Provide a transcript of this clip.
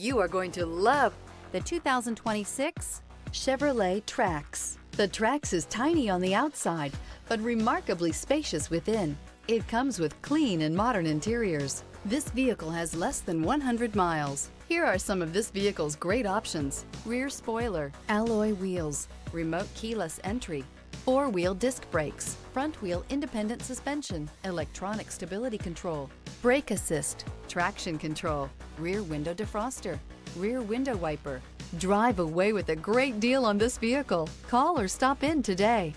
You are going to love the 2026 Chevrolet Trax. The Trax is tiny on the outside, but remarkably spacious within. It comes with clean and modern interiors. This vehicle has less than 100 miles. Here are some of this vehicle's great options: rear spoiler, alloy wheels, remote keyless entry, four-wheel disc brakes, front-wheel independent suspension, electronic stability control, brake assist, traction control, rear window defroster, rear window wiper. Drive away with a great deal on this vehicle. Call or stop in today.